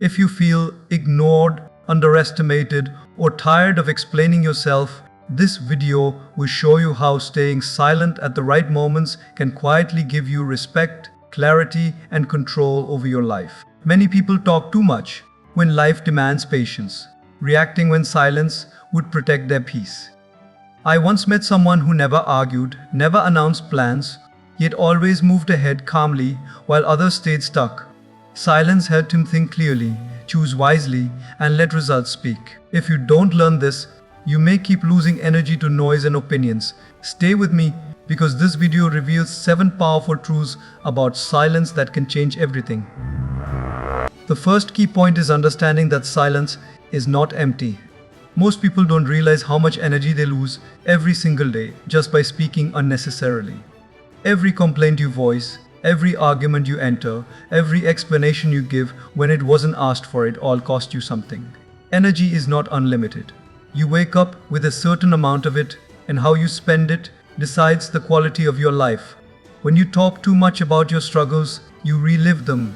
If you feel ignored, underestimated, or tired of explaining yourself, this video will show you how staying silent at the right moments can quietly give you respect, clarity, and control over your life. Many people talk too much when life demands patience, reacting when silence would protect their peace. I once met someone who never argued, never announced plans, yet always moved ahead calmly while others stayed stuck. Silence helped him think clearly, choose wisely, and let results speak. If you don't learn this, you may keep losing energy to noise and opinions. Stay with me because this video reveals 7 powerful truths about silence that can change everything. The first key point is understanding that silence is not empty. Most people don't realize how much energy they lose every single day just by speaking unnecessarily. Every complaint you voice, every argument you enter, every explanation you give when it wasn't asked for, it all cost you something. Energy is not unlimited. You wake up with a certain amount of it, and how you spend it decides the quality of your life. When you talk too much about your struggles, you relive them.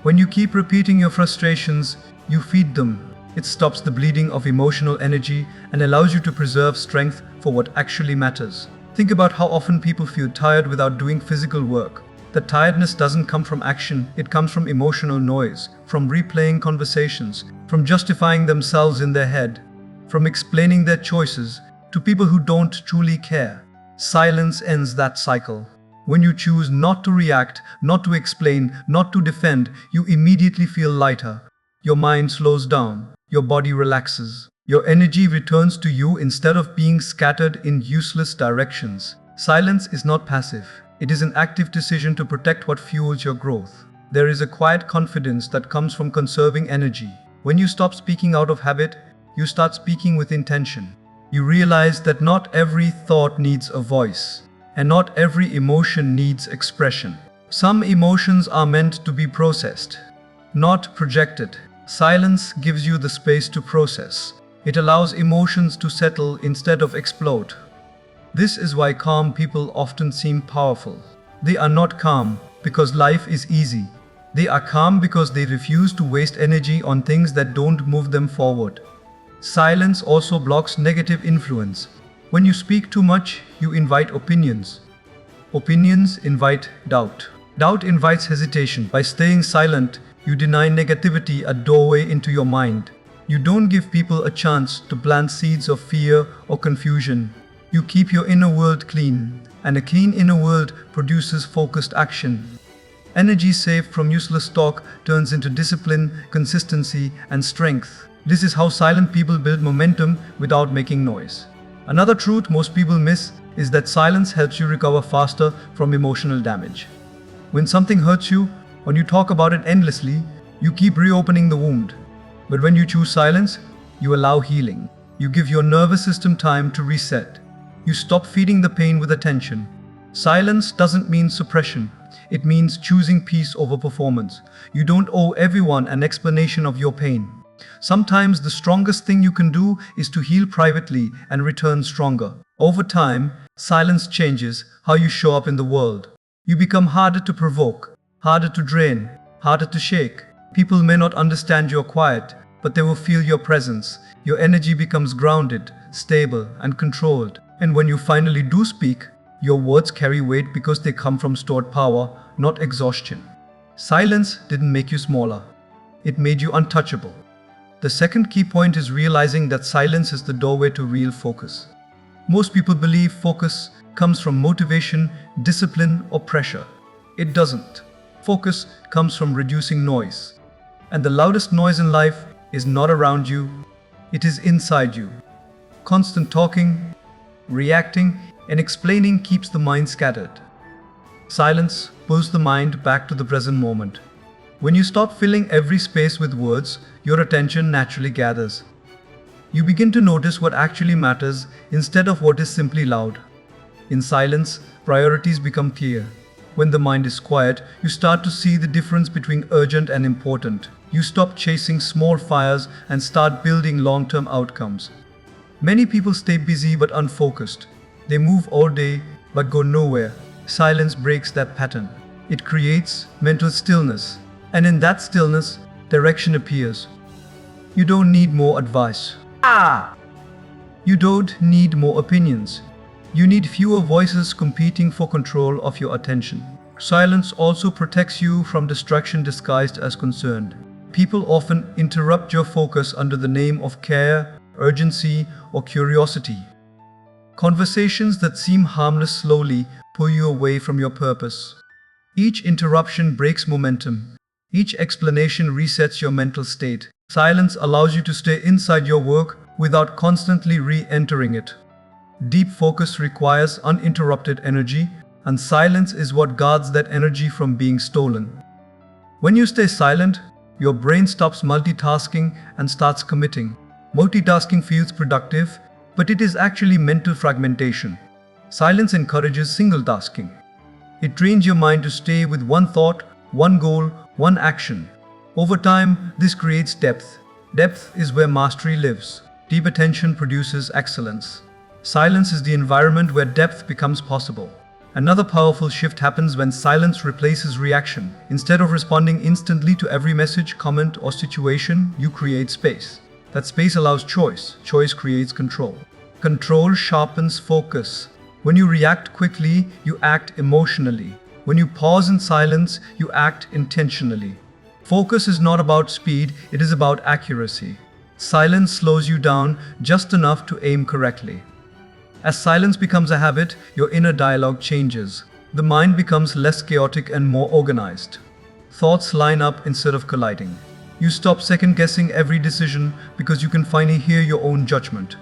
When you keep repeating your frustrations, you feed them. It stops the bleeding of emotional energy and allows you to preserve strength for what actually matters. Think about how often people feel tired without doing physical work. The tiredness doesn't come from action, it comes from emotional noise, from replaying conversations, from justifying themselves in their head, from explaining their choices to people who don't truly care. Silence ends that cycle. When you choose not to react, not to explain, not to defend, you immediately feel lighter. Your mind slows down, your body relaxes. Your energy returns to you instead of being scattered in useless directions. Silence is not passive. It is an active decision to protect what fuels your growth. There is a quiet confidence that comes from conserving energy. When you stop speaking out of habit, you start speaking with intention. You realize that not every thought needs a voice, and not every emotion needs expression. Some emotions are meant to be processed, not projected. Silence gives you the space to process. It allows emotions to settle instead of explode. This is why calm people often seem powerful. They are not calm because life is easy. They are calm because they refuse to waste energy on things that don't move them forward. Silence also blocks negative influence. When you speak too much, you invite opinions. Opinions invite doubt. Doubt invites hesitation. By staying silent, you deny negativity a doorway into your mind. You don't give people a chance to plant seeds of fear or confusion. You keep your inner world clean, and a clean inner world produces focused action. Energy saved from useless talk turns into discipline, consistency, and strength. This is how silent people build momentum without making noise. Another truth most people miss is that silence helps you recover faster from emotional damage. When something hurts you, when you talk about it endlessly, you keep reopening the wound. But when you choose silence, you allow healing. You give your nervous system time to reset. You stop feeding the pain with attention. Silence doesn't mean suppression. It means choosing peace over performance. You don't owe everyone an explanation of your pain. Sometimes the strongest thing you can do is to heal privately and return stronger. Over time, silence changes how you show up in the world. You become harder to provoke, harder to drain, harder to shake. People may not understand your quiet, but they will feel your presence. Your energy becomes grounded, stable, and controlled. And when you finally do speak, your words carry weight because they come from stored power, not exhaustion. Silence didn't make you smaller. It made you untouchable. The second key point is realizing that silence is the doorway to real focus. Most people believe focus comes from motivation, discipline, or pressure. It doesn't. Focus comes from reducing noise. And the loudest noise in life is not around you, it is inside you. Constant talking, reacting, and explaining keeps the mind scattered. Silence pulls the mind back to the present moment. When you stop filling every space with words, your attention naturally gathers. You begin to notice what actually matters instead of what is simply loud. In silence, priorities become clear. When the mind is quiet, you start to see the difference between urgent and important. You stop chasing small fires and start building long-term outcomes. Many people stay busy but unfocused. They move all day but go nowhere. Silence breaks that pattern. It creates mental stillness. And in that stillness, direction appears. You don't need more advice. You don't need more opinions. You need fewer voices competing for control of your attention. Silence also protects you from distraction disguised as concern. People often interrupt your focus under the name of care, urgency, or curiosity. Conversations that seem harmless slowly pull you away from your purpose. Each interruption breaks momentum. Each explanation resets your mental state. Silence allows you to stay inside your work without constantly re-entering it. Deep focus requires uninterrupted energy, and silence is what guards that energy from being stolen. When you stay silent, your brain stops multitasking and starts committing. Multitasking feels productive, but it is actually mental fragmentation. Silence encourages single tasking. It trains your mind to stay with one thought, one goal, one action. Over time, this creates depth. Depth is where mastery lives. Deep attention produces excellence. Silence is the environment where depth becomes possible. Another powerful shift happens when silence replaces reaction. Instead of responding instantly to every message, comment, or situation, you create space. That space allows choice. Choice creates control. Control sharpens focus. When you react quickly, you act emotionally. When you pause in silence, you act intentionally. Focus is not about speed, it is about accuracy. Silence slows you down just enough to aim correctly. As silence becomes a habit, your inner dialogue changes. The mind becomes less chaotic and more organized. Thoughts line up instead of colliding. You stop second-guessing every decision because you can finally hear your own judgment.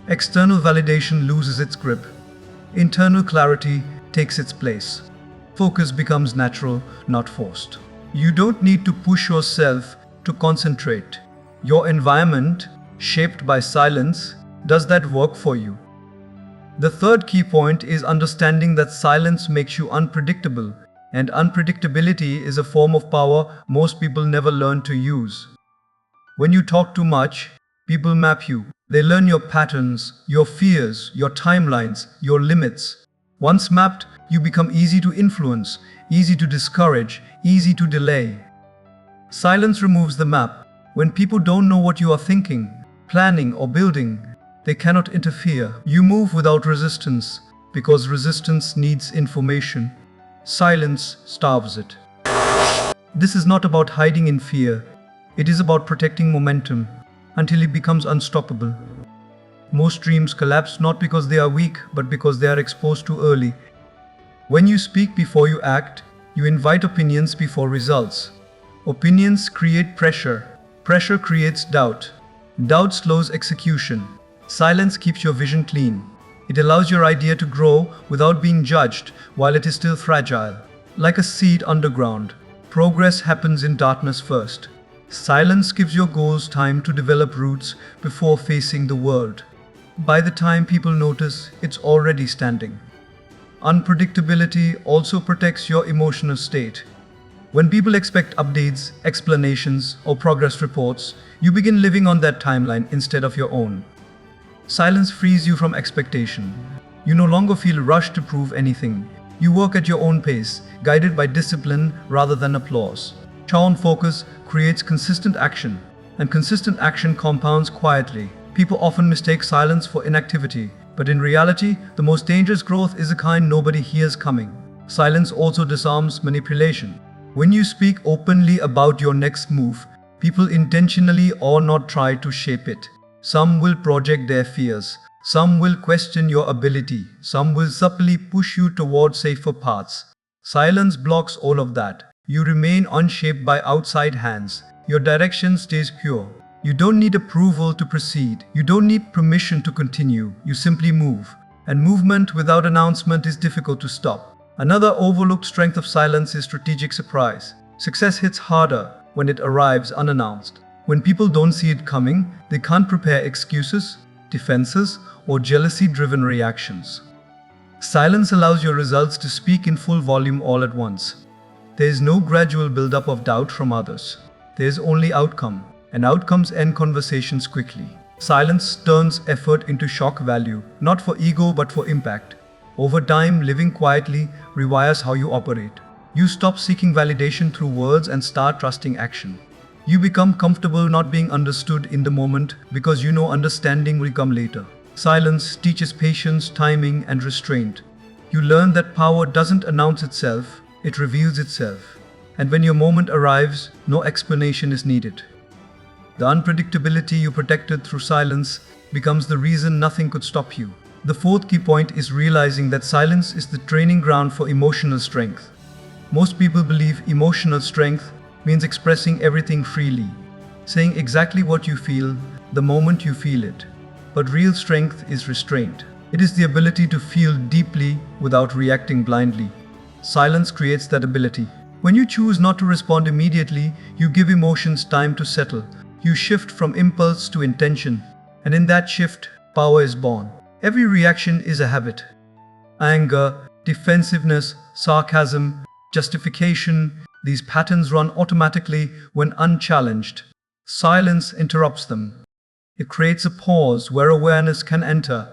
External validation loses its grip. Internal clarity takes its place. Focus becomes natural, not forced. You don't need to push yourself to concentrate. Your environment, shaped by silence, does that work for you. The third key point is understanding that silence makes you unpredictable, and unpredictability is a form of power most people never learn to use. When you talk too much, people map you. They learn your patterns, your fears, your timelines, your limits. Once mapped, you become easy to influence, easy to discourage, easy to delay. Silence removes the map. When people don't know what you are thinking, planning, or building, they cannot interfere. You move without resistance, because resistance needs information. Silence starves it. This is not about hiding in fear. It is about protecting momentum until it becomes unstoppable. Most dreams collapse not because they are weak, but because they are exposed too early. When you speak before you act, you invite opinions before results. Opinions create pressure. Pressure creates doubt. Doubt slows execution. Silence keeps your vision clean. It allows your idea to grow without being judged while it is still fragile. Like a seed underground, progress happens in darkness first. Silence gives your goals time to develop roots before facing the world. By the time people notice, it's already standing. Unpredictability also protects your emotional state. When people expect updates, explanations, or progress reports, you begin living on that timeline instead of your own. Silence frees you from expectation. You no longer feel rushed to prove anything. You work at your own pace, guided by discipline rather than applause. Sharp focus creates consistent action, and consistent action compounds quietly. People often mistake silence for inactivity, but in reality, the most dangerous growth is the kind nobody hears coming. Silence also disarms manipulation. When you speak openly about your next move, people intentionally or not try to shape it. Some will project their fears. Some will question your ability. Some will subtly push you toward safer paths. Silence blocks all of that. You remain unshaped by outside hands. Your direction stays pure. You don't need approval to proceed. You don't need permission to continue. You simply move. And movement without announcement is difficult to stop. Another overlooked strength of silence is strategic surprise. Success hits harder when it arrives unannounced. When people don't see it coming, they can't prepare excuses, defenses, or jealousy-driven reactions. Silence allows your results to speak in full volume all at once. There is no gradual buildup of doubt from others. There is only outcome, and outcomes end conversations quickly. Silence turns effort into shock value, not for ego but for impact. Over time, living quietly rewires how you operate. You stop seeking validation through words and start trusting action. You become comfortable not being understood in the moment because you know understanding will come later. Silence teaches patience, timing, and restraint. You learn that power doesn't announce itself, it reveals itself. And when your moment arrives, no explanation is needed. The unpredictability you protected through silence becomes the reason nothing could stop you. The fourth key point is realizing that silence is the training ground for emotional strength. Most people believe emotional strength means expressing everything freely, saying exactly what you feel the moment you feel it. But real strength is restraint. It is the ability to feel deeply without reacting blindly. Silence creates that ability. When you choose not to respond immediately, you give emotions time to settle. You shift from impulse to intention, and in that shift, power is born. Every reaction is a habit. Anger, defensiveness, sarcasm, justification, these patterns run automatically when unchallenged. Silence interrupts them. It creates a pause where awareness can enter.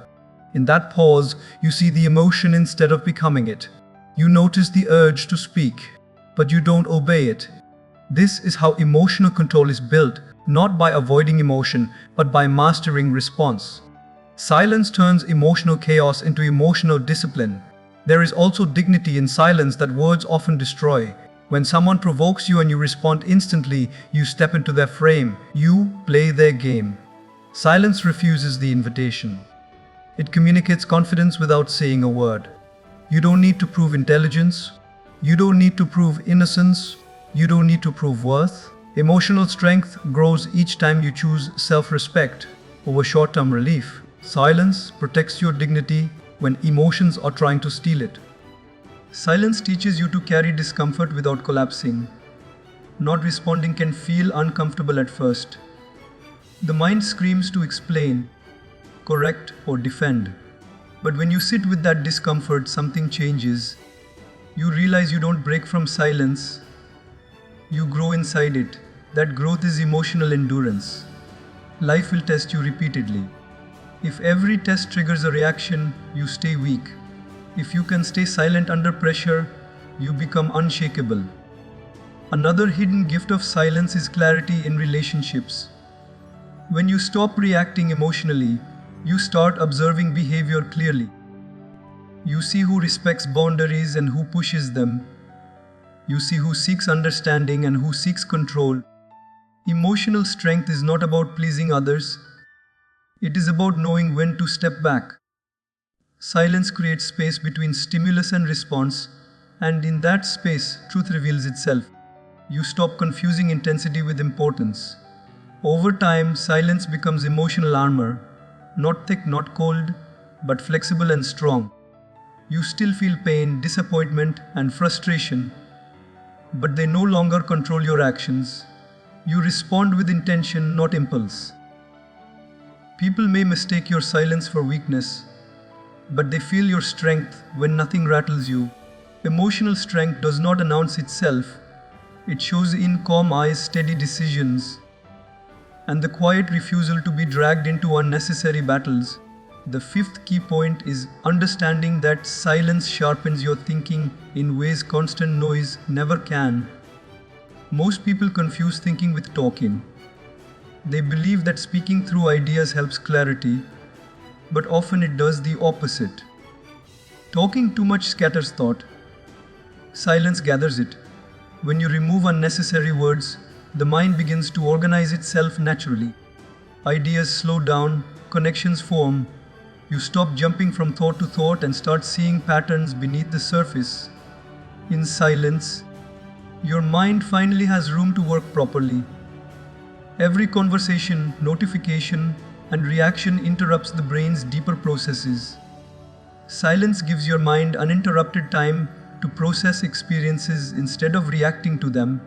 In that pause, you see the emotion instead of becoming it. You notice the urge to speak, but you don't obey it. This is how emotional control is built, not by avoiding emotion, but by mastering response. Silence turns emotional chaos into emotional discipline. There is also dignity in silence that words often destroy. When someone provokes you and you respond instantly, you step into their frame. You play their game. Silence refuses the invitation. It communicates confidence without saying a word. You don't need to prove intelligence. You don't need to prove innocence. You don't need to prove worth. Emotional strength grows each time you choose self-respect over short-term relief. Silence protects your dignity when emotions are trying to steal it. Silence teaches you to carry discomfort without collapsing. Not responding can feel uncomfortable at first. The mind screams to explain, correct, or defend. But when you sit with that discomfort, something changes. You realize you don't break from silence. You grow inside it. That growth is emotional endurance. Life will test you repeatedly. If every test triggers a reaction, you stay weak. If you can stay silent under pressure, you become unshakable. Another hidden gift of silence is clarity in relationships. When you stop reacting emotionally, you start observing behavior clearly. You see who respects boundaries and who pushes them. You see who seeks understanding and who seeks control. Emotional strength is not about pleasing others. It is about knowing when to step back. Silence creates space between stimulus and response, and in that space, truth reveals itself. You stop confusing intensity with importance. Over time, silence becomes emotional armor, not thick, not cold, but flexible and strong. You still feel pain, disappointment, and frustration, but they no longer control your actions. You respond with intention, not impulse. People may mistake your silence for weakness, but they feel your strength when nothing rattles you. Emotional strength does not announce itself. It shows in calm eyes, steady decisions, and the quiet refusal to be dragged into unnecessary battles. The fifth key point is understanding that silence sharpens your thinking in ways constant noise never can. Most people confuse thinking with talking. They believe that speaking through ideas helps clarity, but often it does the opposite. Talking too much scatters thought. Silence gathers it. When you remove unnecessary words, the mind begins to organize itself naturally. Ideas slow down, connections form. You stop jumping from thought to thought and start seeing patterns beneath the surface. In silence, your mind finally has room to work properly. Every conversation, notification, and reaction interrupts the brain's deeper processes. Silence gives your mind uninterrupted time to process experiences instead of reacting to them.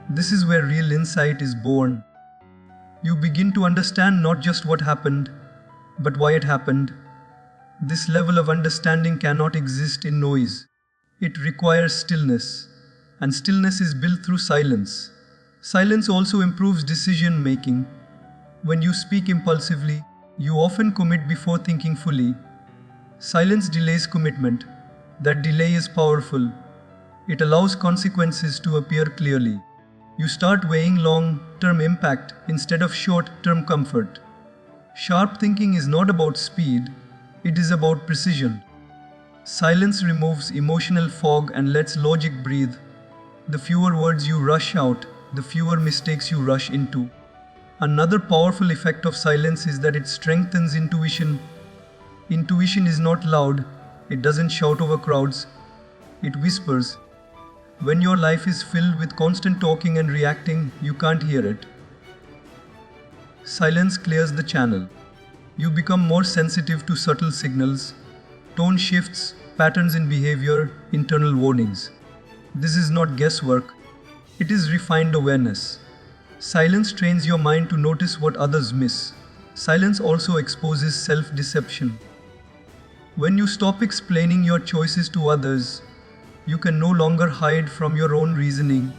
This is where real insight is born. You begin to understand not just what happened, but why it happened. This level of understanding cannot exist in noise. It requires stillness, and stillness is built through silence. Silence also improves decision making. When you speak impulsively, you often commit before thinking fully. Silence delays commitment. That delay is powerful. It allows consequences to appear clearly. You start weighing long-term impact instead of short-term comfort. Sharp thinking is not about speed, it is about precision. Silence removes emotional fog and lets logic breathe. The fewer words you rush out, the fewer mistakes you rush into. Another powerful effect of silence is that it strengthens intuition. Intuition is not loud, it doesn't shout over crowds, it whispers. When your life is filled with constant talking and reacting, you can't hear it. Silence clears the channel. You become more sensitive to subtle signals, tone shifts, patterns in behavior, internal warnings. This is not guesswork, it is refined awareness. Silence trains your mind to notice what others miss. Silence also exposes self-deception. When you stop explaining your choices to others, you can no longer hide from your own reasoning.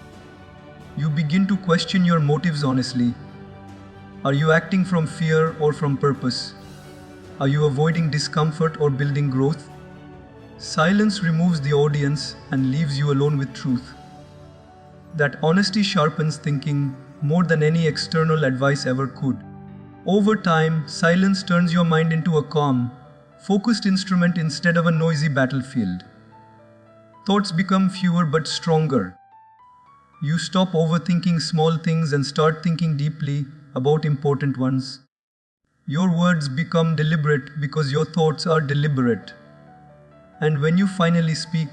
You begin to question your motives honestly. Are you acting from fear or from purpose? Are you avoiding discomfort or building growth? Silence removes the audience and leaves you alone with truth. That honesty sharpens thinking more than any external advice ever could. Over time, silence turns your mind into a calm, focused instrument instead of a noisy battlefield. Thoughts become fewer but stronger. You stop overthinking small things and start thinking deeply about important ones. Your words become deliberate because your thoughts are deliberate. And when you finally speak,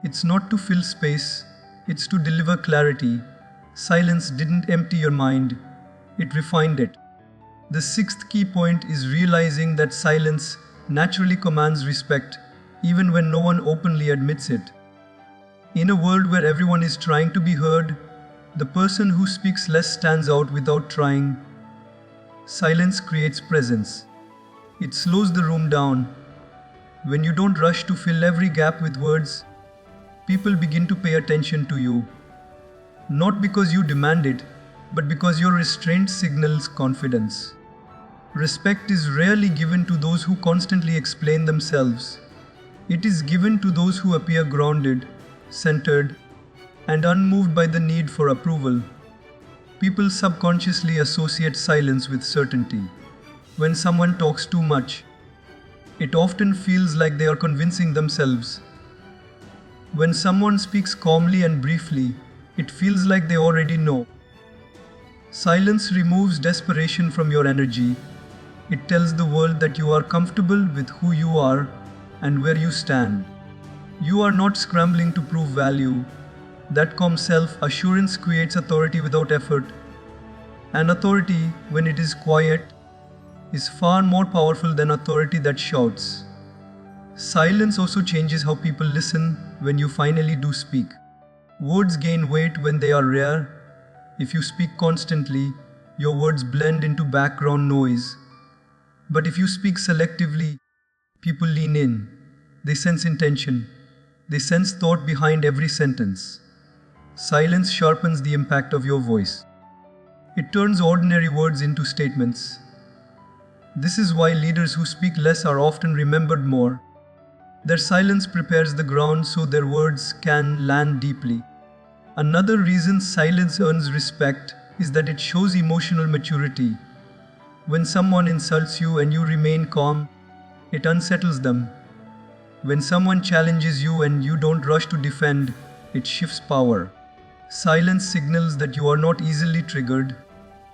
it's not to fill space, it's to deliver clarity. Silence didn't empty your mind, it refined it. The sixth key point is realizing that silence naturally commands respect, even when no one openly admits it. In a world where everyone is trying to be heard, the person who speaks less stands out without trying. Silence creates presence. It slows the room down. When you don't rush to fill every gap with words, people begin to pay attention to you. Not because you demand it, but because your restraint signals confidence. Respect is rarely given to those who constantly explain themselves. It is given to those who appear grounded, centered, and unmoved by the need for approval. People subconsciously associate silence with certainty. When someone talks too much, it often feels like they are convincing themselves. When someone speaks calmly and briefly, it feels like they already know. Silence removes desperation from your energy. It tells the world that you are comfortable with who you are and where you stand. You are not scrambling to prove value. That calm self-assurance creates authority without effort. And authority, when it is quiet, is far more powerful than authority that shouts. Silence also changes how people listen when you finally do speak. Words gain weight when they are rare. If you speak constantly, your words blend into background noise. But if you speak selectively, people lean in. They sense intention. They sense thought behind every sentence. Silence sharpens the impact of your voice. It turns ordinary words into statements. This is why leaders who speak less are often remembered more. Their silence prepares the ground so their words can land deeply. Another reason silence earns respect is that it shows emotional maturity. When someone insults you and you remain calm, it unsettles them. When someone challenges you and you don't rush to defend, it shifts power. Silence signals that you are not easily triggered.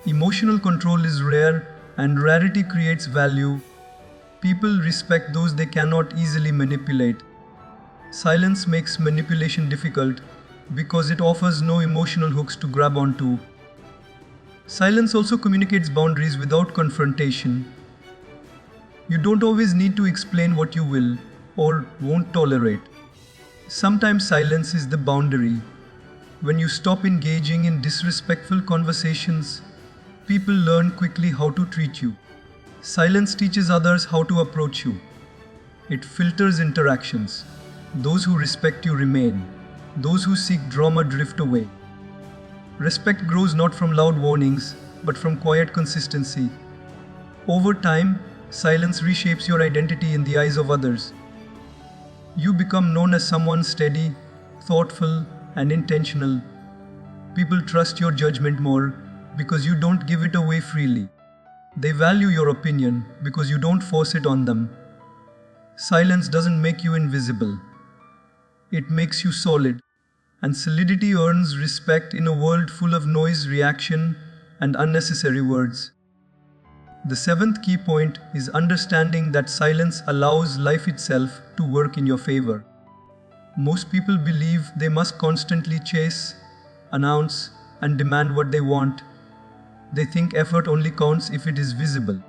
Emotional control is rare, and rarity creates value. People respect those they cannot easily manipulate. Silence makes manipulation difficult because it offers no emotional hooks to grab onto. Silence also communicates boundaries without confrontation. You don't always need to explain what you will or won't tolerate. Sometimes silence is the boundary. When you stop engaging in disrespectful conversations, people learn quickly how to treat you. Silence teaches others how to approach you. It filters interactions. Those who respect you remain. Those who seek drama drift away. Respect grows not from loud warnings, but from quiet consistency. Over time, silence reshapes your identity in the eyes of others. You become known as someone steady, thoughtful, and intentional. People trust your judgment more because you don't give it away freely. They value your opinion because you don't force it on them. Silence doesn't make you invisible. It makes you solid. And solidity earns respect in a world full of noise, reaction, and unnecessary words. The seventh key point is understanding that silence allows life itself to work in your favor. Most people believe they must constantly chase, announce, and demand what they want. They think effort only counts if it is visible.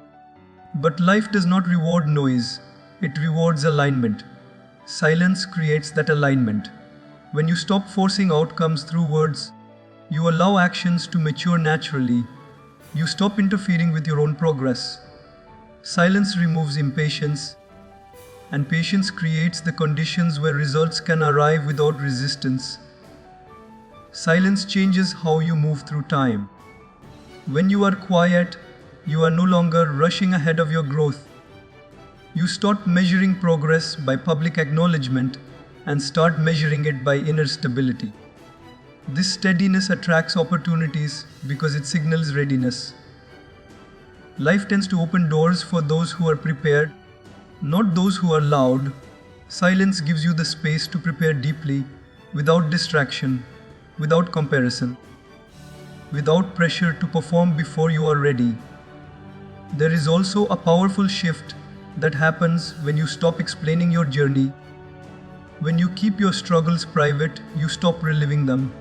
But life does not reward noise, it rewards alignment. Silence creates that alignment. When you stop forcing outcomes through words, you allow actions to mature naturally. You stop interfering with your own progress. Silence removes impatience, and patience creates the conditions where results can arrive without resistance. Silence changes how you move through time. When you are quiet, you are no longer rushing ahead of your growth. You stop measuring progress by public acknowledgement and start measuring it by inner stability. This steadiness attracts opportunities because it signals readiness. Life tends to open doors for those who are prepared, not those who are loud. Silence gives you the space to prepare deeply, without distraction, without comparison, without pressure to perform before you are ready. There is also a powerful shift that happens when you stop explaining your journey. When you keep your struggles private, you stop reliving them.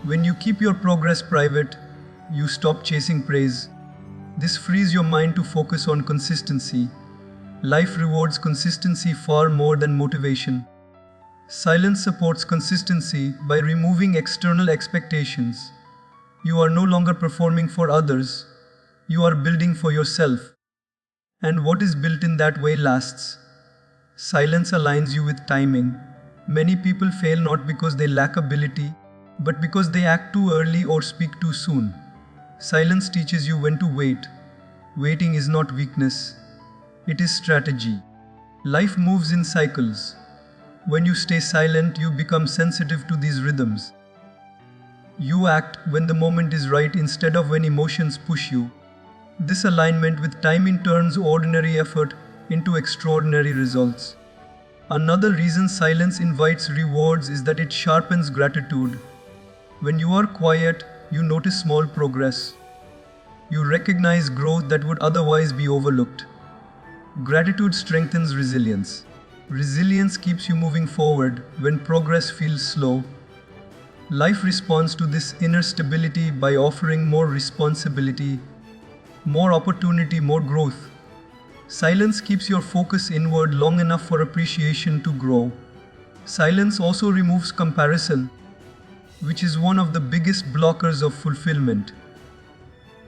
When you keep your progress private, you stop chasing praise. This frees your mind to focus on consistency. Life rewards consistency far more than motivation. Silence supports consistency by removing external expectations. You are no longer performing for others. You are building for yourself. And what is built in that way lasts. Silence aligns you with timing. Many people fail not because they lack ability, but because they act too early or speak too soon. Silence teaches you when to wait. Waiting is not weakness. It is strategy. Life moves in cycles. When you stay silent, you become sensitive to these rhythms. You act when the moment is right instead of when emotions push you. This alignment with timing turns ordinary effort into extraordinary results. Another reason silence invites rewards is that it sharpens gratitude. When you are quiet, you notice small progress. You recognize growth that would otherwise be overlooked. Gratitude strengthens resilience. Resilience keeps you moving forward when progress feels slow. Life responds to this inner stability by offering more responsibility, more opportunity, more growth. Silence keeps your focus inward long enough for appreciation to grow. Silence also removes comparison, which is one of the biggest blockers of fulfillment.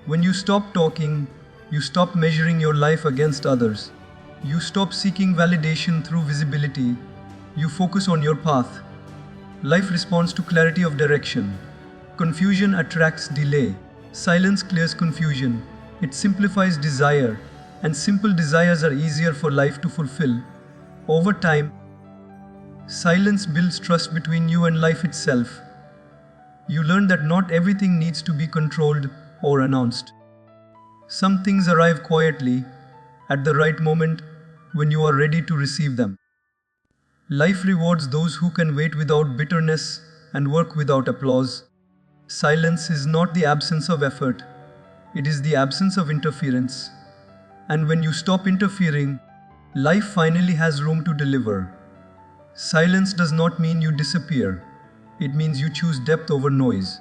When you stop talking, you stop measuring your life against others. You stop seeking validation through visibility. You focus on your path. Life responds to clarity of direction. Confusion attracts delay. Silence clears confusion. It simplifies desire, and simple desires are easier for life to fulfill. Over time, silence builds trust between you and life itself. You learn that not everything needs to be controlled or announced. Some things arrive quietly, at the right moment, when you are ready to receive them. Life rewards those who can wait without bitterness and work without applause. Silence is not the absence of effort, it is the absence of interference. And when you stop interfering, life finally has room to deliver. Silence does not mean you disappear, it means you choose depth over noise.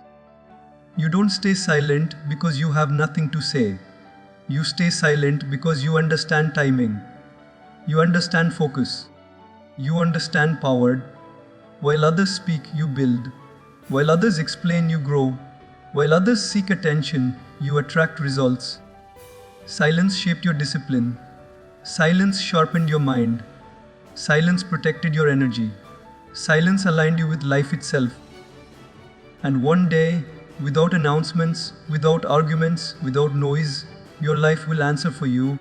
You don't stay silent because you have nothing to say. You stay silent because you understand timing. You understand focus. You understand power. While others speak, you build. While others explain, you grow. While others seek attention, you attract results. Silence shaped your discipline. Silence sharpened your mind. Silence protected your energy. Silence aligned you with life itself. And one day, without announcements, without arguments, without noise, your life will answer for you.